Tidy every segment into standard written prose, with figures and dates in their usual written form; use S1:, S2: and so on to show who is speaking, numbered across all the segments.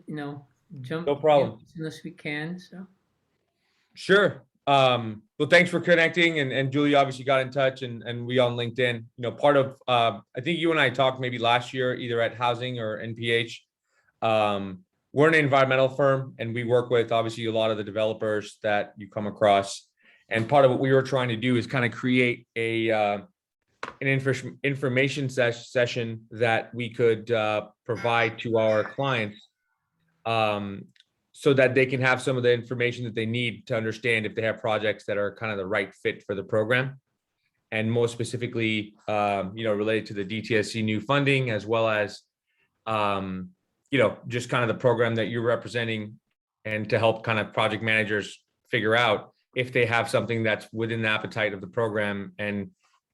S1: you know, jump
S2: No
S1: in
S2: problem.
S1: as soon as we can. So
S2: Sure. Well, thanks for connecting, and Julie obviously got in touch, and we on LinkedIn. Part of I think you and I talked maybe last year, either at Housing or NPH. We're an environmental firm, and we work with obviously a lot of the developers that you come across. And part of what we were trying to do is kind of create an information session that we could provide to our clients, um, so that they can have some of the information that they need to understand if they have projects that are kind of the right fit for the program. And more specifically, related to the DTSC new funding, as well as, just kind of the program that you're representing, and to help kind of project managers figure out if they have something that's within the appetite of the program, and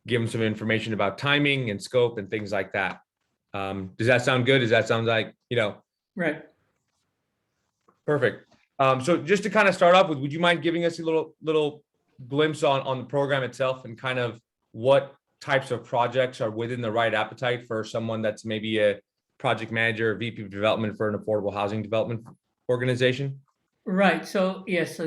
S2: give them some information about timing and scope and things like that. Does that sound good? Does that sound like,
S1: right.
S2: perfect. So just to kind of start off with, would you mind giving us a little glimpse on the program itself, and kind of what types of projects are within the right appetite for someone that's maybe a project manager or VP of development for an affordable housing development organization?
S1: Right. So yes,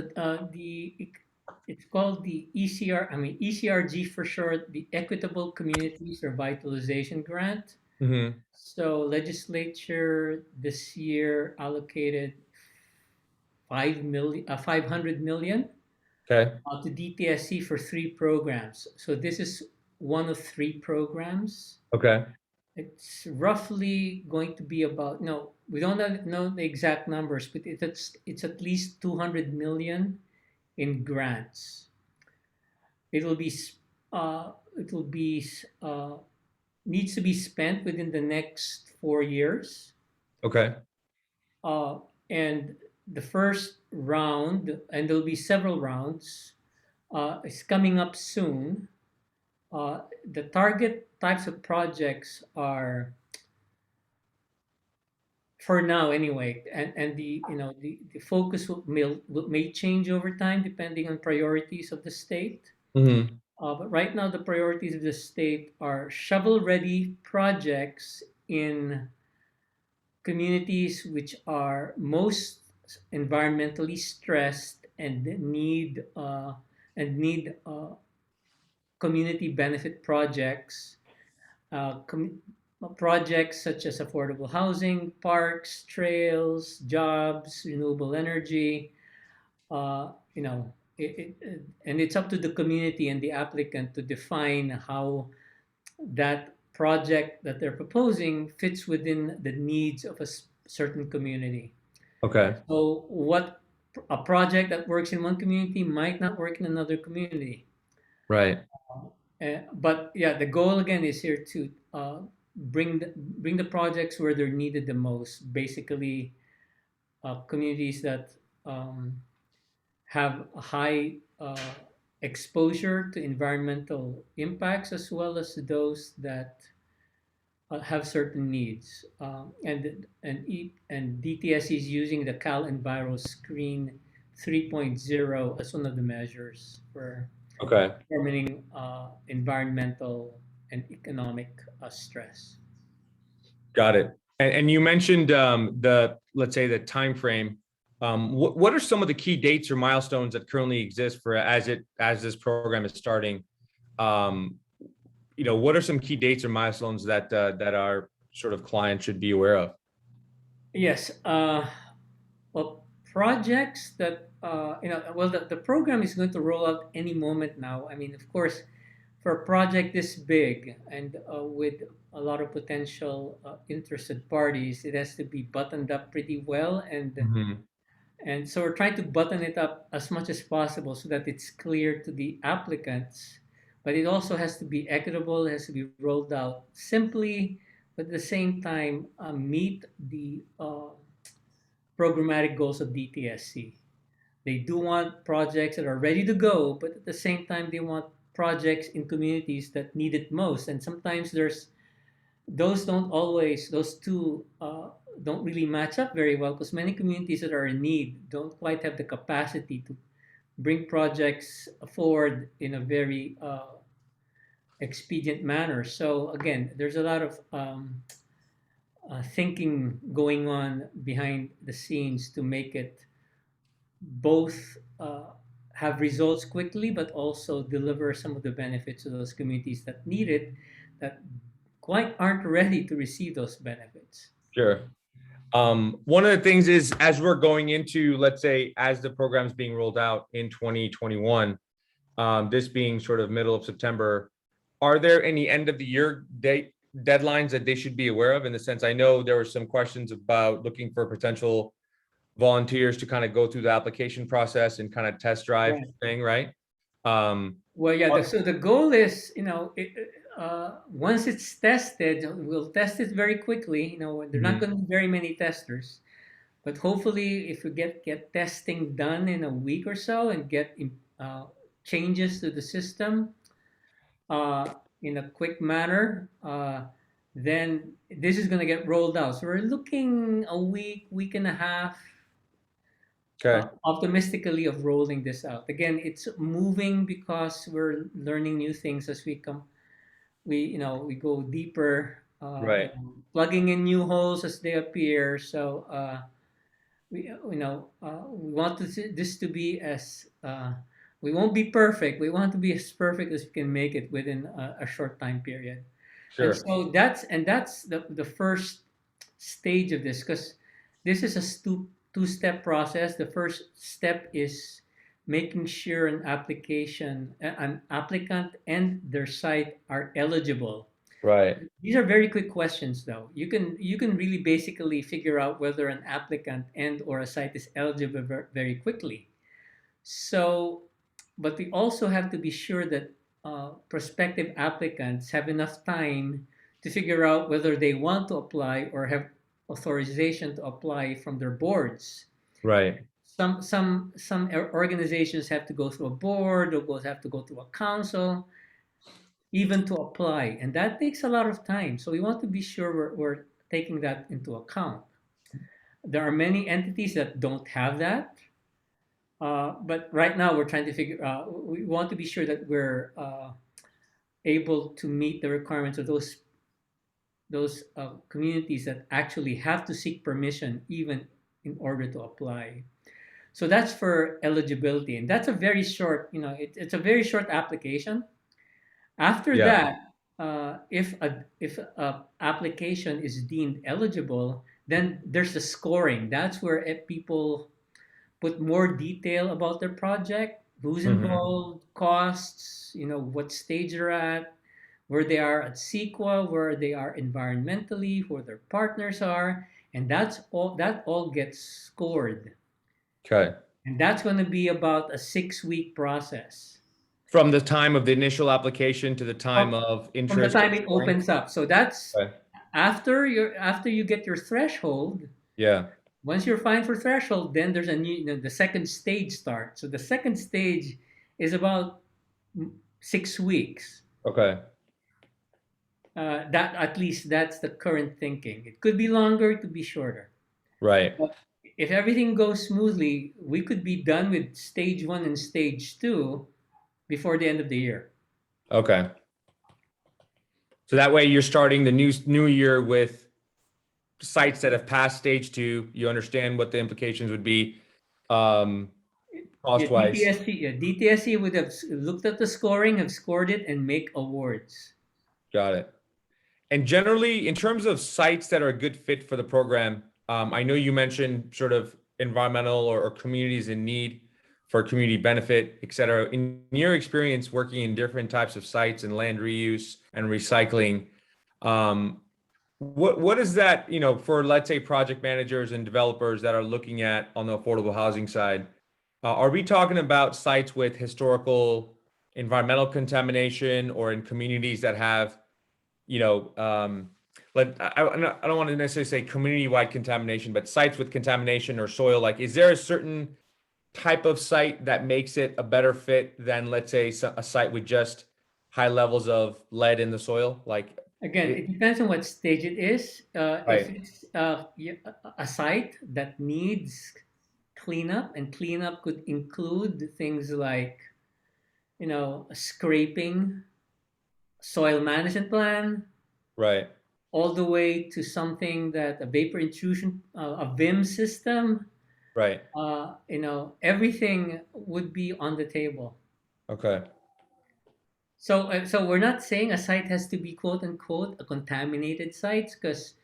S1: it's called the ECR. I mean ECRG for short, the Equitable Communities Revitalization Grant.
S2: Mm-hmm.
S1: So legislature this year allocated 500 million
S2: Okay.
S1: to DTSC for three programs. So this is one of three programs.
S2: Okay.
S1: It's roughly going to be about, no, we don't know the exact numbers, but it's at least 200 million in grants. It'll be it'll be needs to be spent within the next 4 years.
S2: Okay.
S1: Uh, and the first round, and there'll be several rounds, is coming up soon. The target types of projects are, for now anyway, and the focus may change over time depending on priorities of the state.
S2: Mm-hmm.
S1: But right now, the priorities of the state are shovel-ready projects in communities which are most environmentally stressed and need community benefit projects, uh, com- projects such as affordable housing, parks, trails, jobs, renewable energy. And it's up to the community and the applicant to define how that project that they're proposing fits within the needs of a certain community.
S2: Okay.
S1: So, what a project that works in one community might not work in another community.
S2: Right.
S1: But yeah, the goal again is here to bring the projects where they're needed the most. Basically, communities that have a high exposure to environmental impacts, as well as those that have certain needs. And DTS is using the Cal Enviro Screen 3.0 as one of the measures for
S2: Okay.
S1: determining environmental and economic stress.
S2: Got it. And you mentioned, let's say, the time frame. What are some of the key dates or milestones that currently exist for as this program is starting? What are some key dates or milestones that our sort of client should be aware of?
S1: Yes. Well, projects that well, the program is going to roll out any moment now. I mean, of course, for a project this big and with a lot of potential interested parties, it has to be buttoned up pretty well,
S2: Mm-hmm.
S1: and so we're trying to button it up as much as possible so that it's clear to the applicants. But it also has to be equitable, it has to be rolled out simply, but at the same time meet the programmatic goals of DTSC. They do want projects that are ready to go, but at the same time, they want projects in communities that need it most. And sometimes those two don't really match up very well because many communities that are in need don't quite have the capacity to bring projects forward in a very expedient manner. So again, there's a lot of thinking going on behind the scenes to make it both have results quickly, but also deliver some of the benefits to those communities that need it, that quite aren't ready to receive those benefits.
S2: Sure. One of the things is as we're going into, let's say, as the program's being rolled out in 2021, this being sort of middle of September, are there any end of the year date deadlines that they should be aware of? In the sense, I know there were some questions about looking for potential volunteers to kind of go through the application process and kind of test drive
S1: Right.
S2: thing, right? Um,
S1: Well, yeah.
S2: are-
S1: So the goal is, once it's tested, we'll test it very quickly. There are not
S2: Mhm.
S1: going to be very many testers, but hopefully, if we get testing done in a week or so and get uh, changes to the system in a quick manner, then this is going to get rolled out. So we're looking a week, week and a half,
S2: Okay,
S1: optimistically of rolling this out. Again, it's moving because we're learning new things as we come. We go deeper,
S2: right,
S1: plugging in new holes as they appear. So we want this to be as we won't be perfect. We want to be as perfect as we can make it within a short time period. And
S2: sure,
S1: so that's the first stage of this, because this is a two-step process. The first step is making sure an applicant and their site are eligible.
S2: right,
S1: These are very quick questions, though. You can really basically figure out whether an applicant and or a site is eligible very quickly. So, but we also have to be sure that prospective applicants have enough time to figure out whether they want to apply or have authorization to apply from their boards.
S2: right,
S1: Some organizations have to go through a board, or have to go through a council, even to apply, and that takes a lot of time. So we want to be sure we're taking that into account. There are many entities that don't have that. But right now, we're trying to figure. We want to be sure that we're able to meet the requirements of those communities that actually have to seek permission even in order to apply. So that's for eligibility, and that's a very short. It's a very short application. After
S2: yeah,
S1: that, if a application is deemed eligible, then there's the scoring. That's where people put more detail about their project, who's
S2: hmm,
S1: involved, costs, what stage they're at, where they are at CEQA, where they are environmentally, who their partners are, and that all gets scored.
S2: okay.
S1: And that's going to be about a 6-week process
S2: From the time of the initial application to the time
S1: from,
S2: of
S1: from the
S2: interest
S1: time
S2: and
S1: it
S2: scoring?
S1: opens up. So that's
S2: Okay.
S1: after you get your threshold.
S2: Yeah,
S1: Once you're fine for threshold, then there's the second stage starts. So the second stage is about 6 weeks.
S2: okay,
S1: That at least that's the current thinking. It could be longer, it could be shorter.
S2: right,
S1: But if everything goes smoothly, we could be done with stage one and stage two before the end of the year.
S2: okay. So that way you're starting the new year with sites that have passed stage two. You understand what the implications would be, um,
S1: Yeah,
S2: cost wise.
S1: DTSC would have looked at the scoring, have scored it, and make awards.
S2: Got it. And generally, in terms of sites that are a good fit for the program, I know you mentioned sort of environmental or communities in need for community benefit, et cetera. In your experience working in different types of sites and land reuse and recycling, um, what is that, for let's say project managers and developers that are looking at on the affordable housing side? Are we talking about sites with historical environmental contamination or in communities that have you know, I don't want to necessarily say community-wide contamination, but sites with contamination or soil, like, is there a certain type of site that makes it a better fit than, let's say, a site with just high levels of lead in the soil? Like,
S1: Again,
S2: it,
S1: it depends on what stage it is. If
S2: right,
S1: it's a site that needs cleanup, and cleanup could include things like, scraping, soil management plan,
S2: right,
S1: all the way to something that a vapor intrusion, a VIM system,
S2: Right.
S1: everything would be on the table.
S2: Okay.
S1: So we're not saying a site has to be quote unquote a contaminated site, because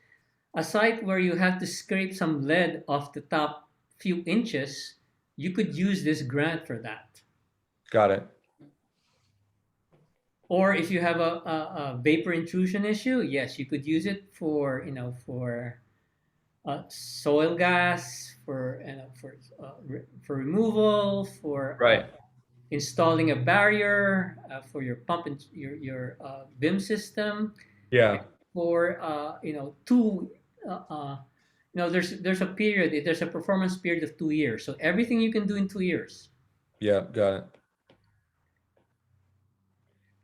S1: a site where you have to scrape some lead off the top few inches, you could use this grant for that.
S2: Got it.
S1: Or if you have a vapor intrusion issue, yes, you could use it for for soil gas, for removal, for
S2: Right.
S1: installing a barrier, for your pump and your BIM system,
S2: Yeah.
S1: for there's a period, there's a performance period of 2 years, so everything you can do in 2 years.
S2: Yeah. Got it.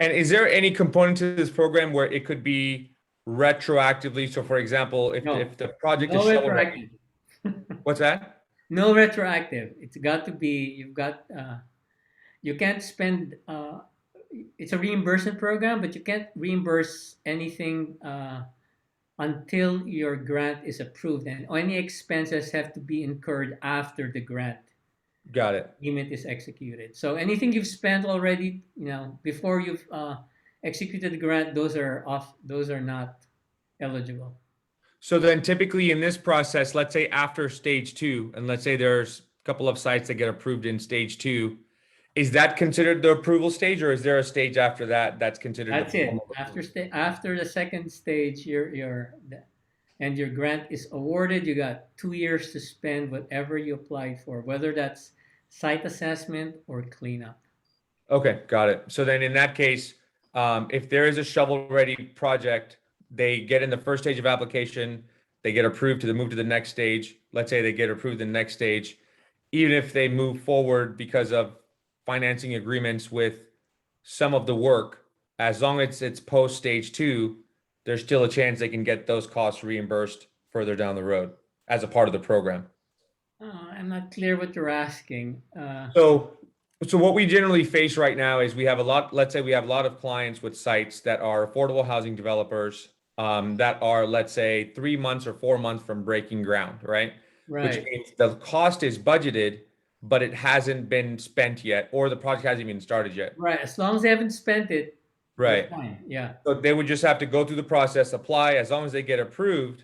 S2: And is there any component to this program where it could be retroactively? So, for example,
S1: No,
S2: if the project is
S1: no
S2: shovel ready,
S1: retroactive.
S2: what's that?
S1: No retroactive. It's got to be, you can't spend, it's a reimbursement program, but you can't reimburse anything until your grant is approved, and any expenses have to be incurred after the grant
S2: Got it.
S1: agreement is executed. So anything you've spent already, before you've executed the grant, those are not eligible.
S2: So then typically in this process, let's say after stage two, and let's say there's a couple of sites that get approved in stage two, is that considered the approval stage, or is there a stage after that that's considered a
S1: That's
S2: form
S1: it.
S2: of approval?
S1: After the second stage, and your grant is awarded, you got 2 years to spend whatever you applied for, whether that's site assessment or cleanup.
S2: Okay, got it. So then in that case, if there is a shovel-ready project, they get in the first stage of application, they get approved to move to the next stage. Let's say they get approved in the next stage, even if they move forward because of financing agreements with some of the work, as long as it's post stage two, there's still a chance they can get those costs reimbursed further down the road as a part of the program.
S1: I'm not clear what you're asking.
S2: So, so what we generally face right now is we have a lot, let's say we have a lot of clients with sites that are affordable housing developers, that are, let's say, 3 months or 4 months from breaking ground, right? Which
S1: Right,
S2: means the cost is budgeted, but it hasn't been spent yet, or the project hasn't even started yet.
S1: right. As long as they haven't spent it, they're
S2: Right.
S1: fine. Yeah,
S2: So they would just have to go through the process, apply, as long as they get approved.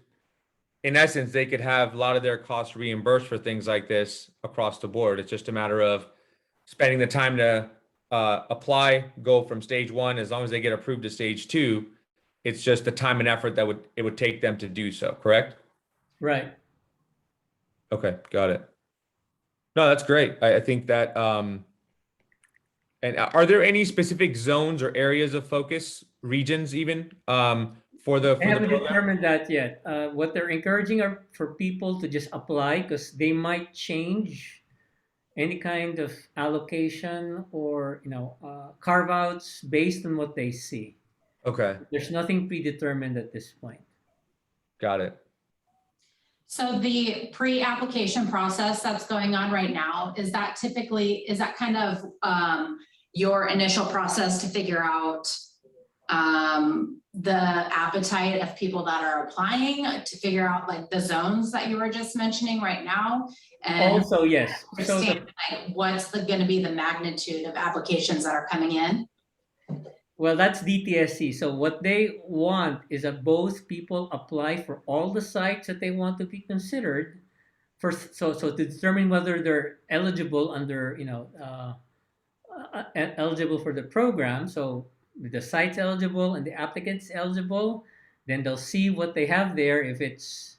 S2: In essence, they could have a lot of their costs reimbursed for things like this across the board. It's just a matter of spending the time to apply, go from stage one. As long as they get approved to stage two, it's just the time and effort that it would take them to do so. Correct?
S1: right.
S2: Okay, got it. No, that's great. I think that. And are there any specific zones or areas of focus, regions even, for the
S1: I haven't
S2: program?
S1: determined that yet. What they're encouraging are for people to just apply, because they might change any kind of allocation or carve outs based on what they see.
S2: Okay,
S1: There's nothing predetermined at this point.
S2: got it.
S3: So the pre-application process that's going on right now, is that kind of your initial process to figure out the appetite of people that are applying, to figure out like the zones that you were just mentioning right now? And
S1: Also, yes. So
S3: understand like what's going to be the magnitude of applications that are coming in?
S1: well, that's DTSC. So what they want is that both people apply for all the sites that they want to be considered. First, so to determine whether they're eligible under eligible for the program. So the site's eligible and the applicant's eligible, then they'll see what they have there. If it's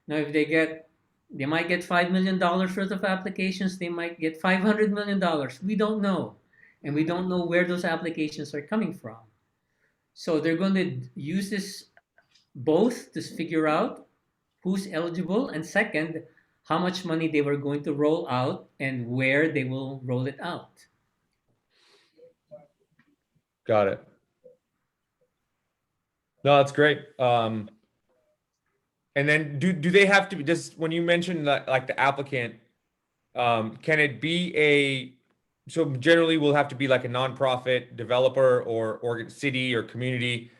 S1: if they might get $5 million worth of applications. They might get $500 million. We don't know, and we don't know where those applications are coming from. So they're going to use this both to figure out who's eligible, and second, how much money they were going to roll out and where they will roll it out.
S2: Got it. No, that's great. And then do they have to be just when you mentioned that like the applicant, can it be so generally will have to be like a nonprofit developer or city or community,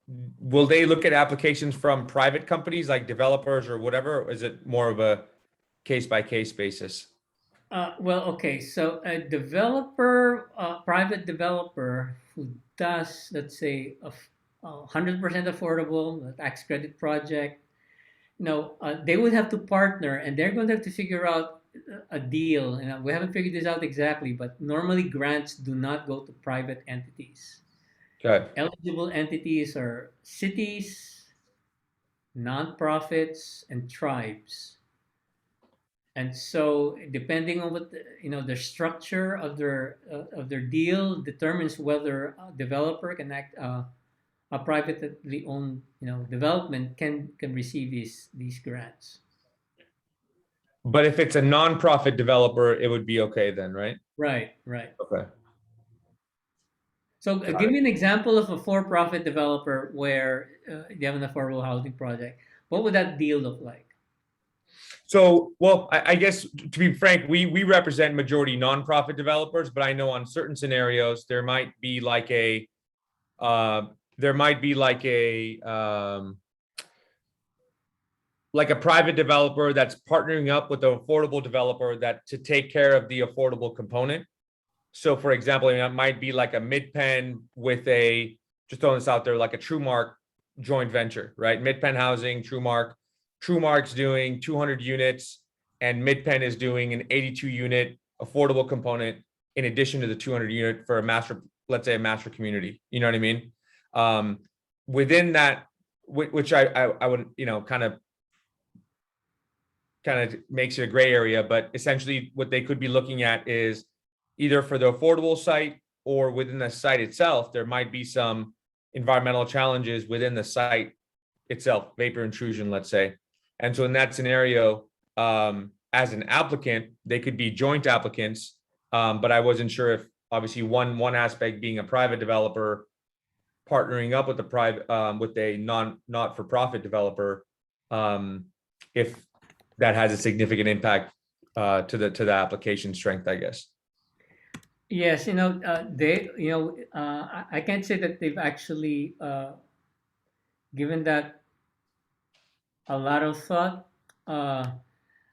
S2: will they look at applications from private companies like developers or whatever? Or is it more of a case by case basis?
S1: Well, okay, so a developer, private developer who does, let's say, a 100% affordable, a tax credit project, they would have to partner, and they're going to have to figure out a deal. And we haven't figured this out exactly, but normally grants do not go to private entities.
S2: Okay.
S1: Eligible entities are cities, nonprofits, and tribes. And so, depending on what the structure of their deal determines whether a developer can act a privately owned development can receive these grants.
S2: But if it's a nonprofit developer, it would be okay then, right?
S1: Right, right.
S2: Okay.
S1: So,
S2: Got
S1: give
S2: it.
S1: me an example of a for-profit developer where you have an affordable housing project. What would that deal look like?
S2: So, well, I guess to be frank, we represent majority nonprofit developers, but I know on certain scenarios there might be like a uh, there might be like a private developer that's partnering up with an affordable developer that to take care of the affordable component. So, for example, it might be like a mid-pen with a, just throwing this out there, like a TrueMark joint venture, right? Mid-pen housing, TrueMark. TrueMark's doing 200 units, and mid-pen is doing an 82 unit affordable component in addition to the 200 unit for a master, let's say a master community. You know what I mean? Within that, which I would, kind of makes it a gray area, but essentially what they could be looking at is either for the affordable site or within the site itself, there might be some environmental challenges within the site itself, vapor intrusion, let's say. And so in that scenario, as an applicant, they could be joint applicants, but I wasn't sure if obviously one aspect being a private developer partnering up with the private with a not-for-profit developer, if that has a significant impact to the application strength, I guess.
S1: Yes, I can't say that they've actually given that a lot of thought.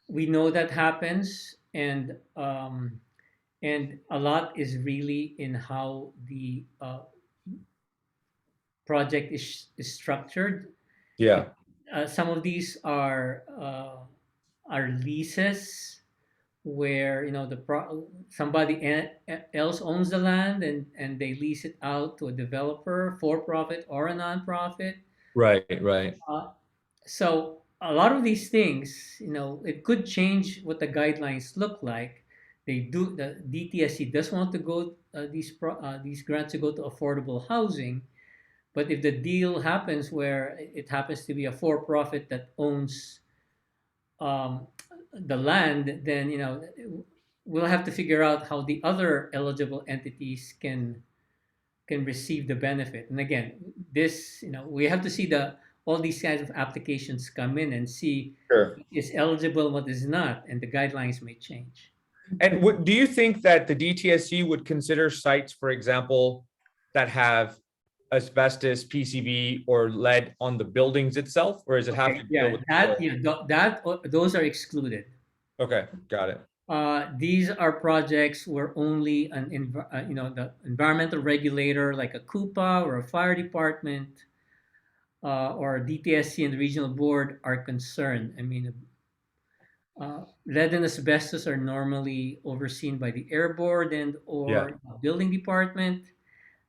S1: We know that happens, and a lot is really in how the project is structured.
S2: Yeah.
S1: Some of these are leases where somebody else owns the land, and they lease it out to a developer, for profit or a nonprofit.
S2: Right. Right.
S1: So a lot of these things, it could change what the guidelines look like. The DTSC does want to go these grants to go to affordable housing, but if the deal happens where it happens to be a for-profit that owns um, the land, then we'll have to figure out how the other eligible entities can receive the benefit. And again, this we have to see all these kinds of applications come in and see
S2: Sure.
S1: what is eligible, what is not, and the guidelines may change.
S2: And do you think that the DTSC would consider sites, for example, that have asbestos, PCB, or lead on the buildings itself, or does it have to deal
S1: Yeah,
S2: with?
S1: those are excluded.
S2: Okay, got it.
S1: These are projects where only the environmental regulator like a CUPA or a fire department or DTSC and the regional board are concerned. I mean, lead and asbestos are normally overseen by the air board and
S2: Yeah.
S1: or building department.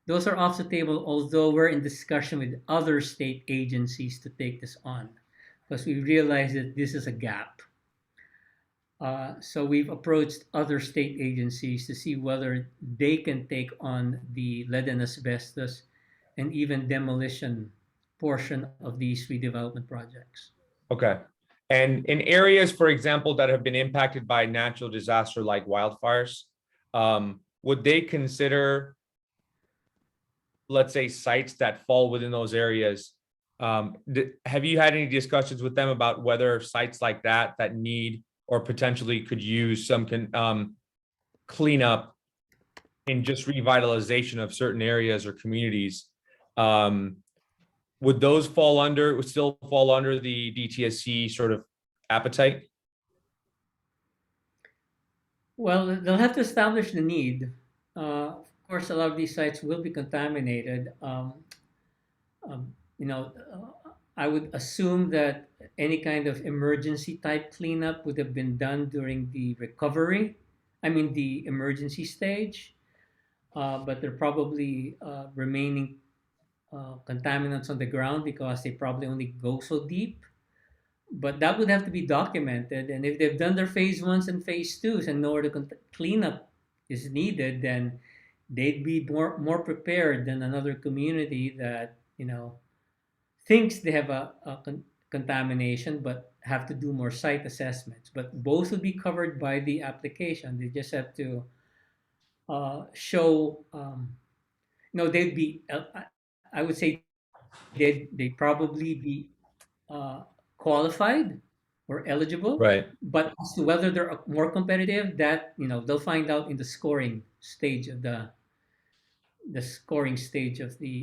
S1: Those are off the table, although we're in discussion with other state agencies to take this on, because we realize that this is a gap. So we've approached other state agencies to see whether they can take on the lead and asbestos and even demolition portion of these redevelopment projects.
S2: Okay. And in areas, for example, that have been impacted by natural disaster like wildfires, would they consider, let's say, sites that fall within those areas? Have you had any discussions with them about whether sites like that need or potentially could use some cleanup in just revitalization of certain areas or communities? would still fall under the DTSC sort of appetite?
S1: Well, they'll have to establish the need. Of course, a lot of these sites will be contaminated. You know, I would assume that any kind of emergency type cleanup would have been done during the recovery. I mean, the emergency stage. But there are probably remaining contaminants on the ground because they probably only go so deep. But that would have to be documented. And if they've done their phase ones and phase twos and know where the cleanup is needed, then they'd be more prepared than another community that, you know, thinks they have a contamination but have to do more site assessments. But both would be covered by the application. They just have to show, no, they'd be, I would say they'd probably be uh, qualified or eligible,
S2: Right.
S1: but as to whether they're more competitive, that, you know, they'll find out in the scoring stage of the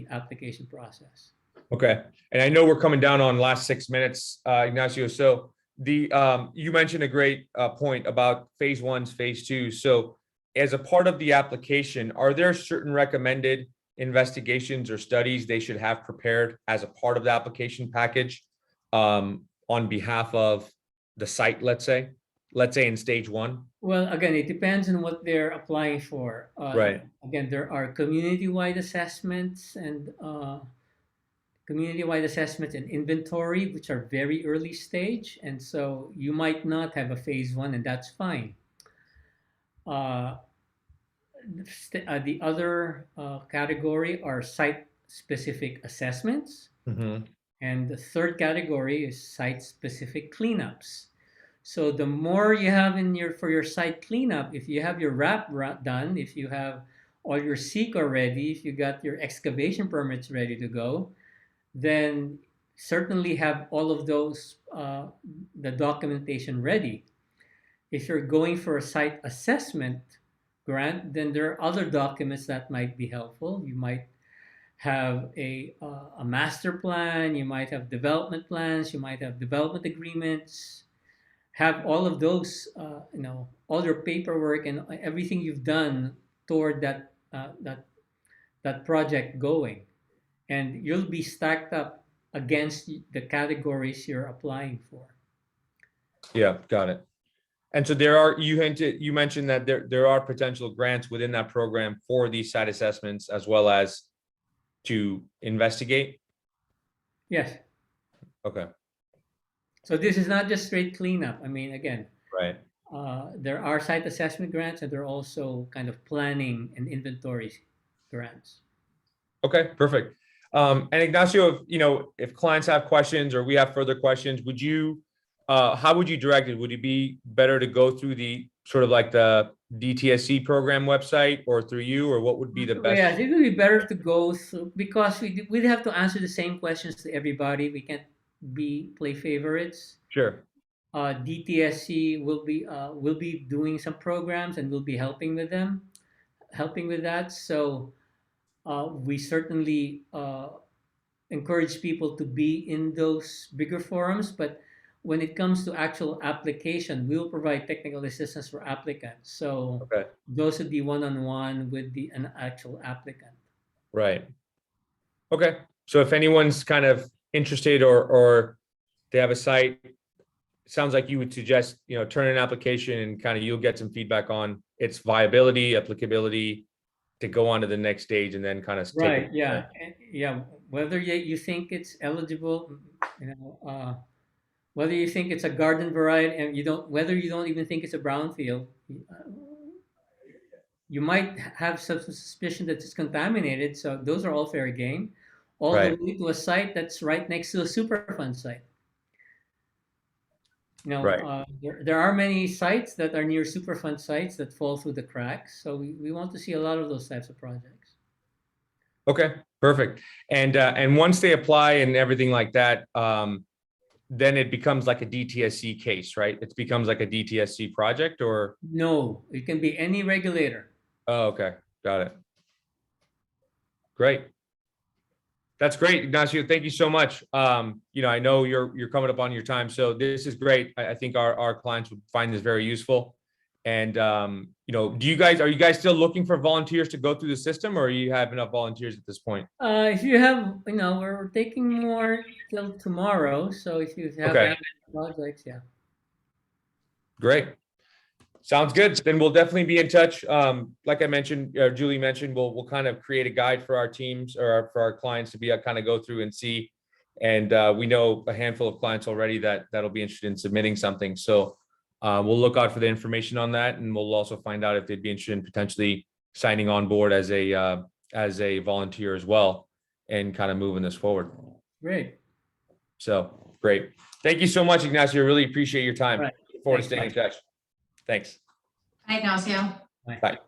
S1: application process.
S2: Okay. And I know we're coming down on last 6 minutes, Ignacio. So you mentioned a great point about phase ones, phase two. So as a part of the application, are there certain recommended investigations or studies they should have prepared as a part of the application package on behalf of the site, let's say in stage one?
S1: Well, again, it depends on what they're applying for.
S2: Right.
S1: Again, there are community-wide assessments and inventory, which are very early stage. And so you might not have a phase one, and that's fine. The other category are site-specific assessments.
S2: Mm-hmm.
S1: And the third category is site-specific cleanups. So the more you have for your site cleanup, if you have your RAP done, if you have all your CEQA ready, if you got your excavation permits ready to go, then certainly have all of those, the documentation ready. If you're going for a site assessment grant, then there are other documents that might be helpful. You might have a master plan, you might have development plans, you might have development agreements, have all of those, all your paperwork and everything you've done toward that project going, and you'll be stacked up against the categories you're applying for.
S2: Yeah, got it. And so you mentioned that there are potential grants within that program for these site assessments as well as to investigate.
S1: Yes.
S2: Okay.
S1: So this is not just straight cleanup. I mean, again,
S2: Right.
S1: there are site assessment grants, and there are also kind of planning and inventory grants.
S2: Okay, perfect. And Ignacio, if clients have questions or we have further questions, how would you direct it? Would it be better to go through the sort of like the DTSC program website or through you, or what would be the best?
S1: Yeah, I think it would be better to go through, because we'd have to answer the same questions to everybody. We can't play favorites.
S2: Sure.
S1: DTSC will be doing some programs, and we'll be helping with that. So we certainly encourage people to be in those bigger forums, but when it comes to actual application, we'll provide technical assistance for applicants. So
S2: Okay.
S1: those would be one-on-one with an actual applicant.
S2: Right. Okay. So if anyone's kind of interested or they have a site, it sounds like you would suggest, turn in an application and kind of you'll get some feedback on its viability, applicability to go on to the next stage, and then kind of
S1: Right. Yeah. Yeah. Whether you think it's eligible, whether you think it's a garden variety, and whether you don't even think it's a brownfield, you might have some suspicion that it's contaminated. So those are all fair game, all
S2: Right.
S1: the way to a site that's right next to a Superfund site.
S2: Right.
S1: There are many sites that are near Superfund sites that fall through the cracks. So we want to see a lot of those types of projects.
S2: Okay, perfect. And once they apply and everything like that, then it becomes like a DTSC case, right? It becomes like a DTSC project, or?
S1: No, it can be any regulator.
S2: Oh, okay. Got it. Great. That's great, Ignacio. Thank you so much. I know you're coming up on your time, so this is great. I think our clients would find this very useful. And are you guys still looking for volunteers to go through the system, or you have enough volunteers at this point?
S1: If you have, we're taking more till tomorrow. So if you have
S2: Okay,
S1: any projects, yeah.
S2: great. Sounds good. Then we'll definitely be in touch. Like I mentioned, Julie mentioned, we'll kind of create a guide for our teams or for our clients to be kind of go through and see. And we know a handful of clients already that'll be interested in submitting something. So we'll look out for the information on that, and we'll also find out if they'd be interested in potentially signing on board as a volunteer as well, and kind of moving this forward.
S1: Great.
S2: So great. Thank you so much, Ignacio. Really appreciate your time.
S1: Right.
S2: Look forward to
S1: Thanks,
S2: staying in touch. Thanks.
S3: Hi, Ignacio.
S2: Bye.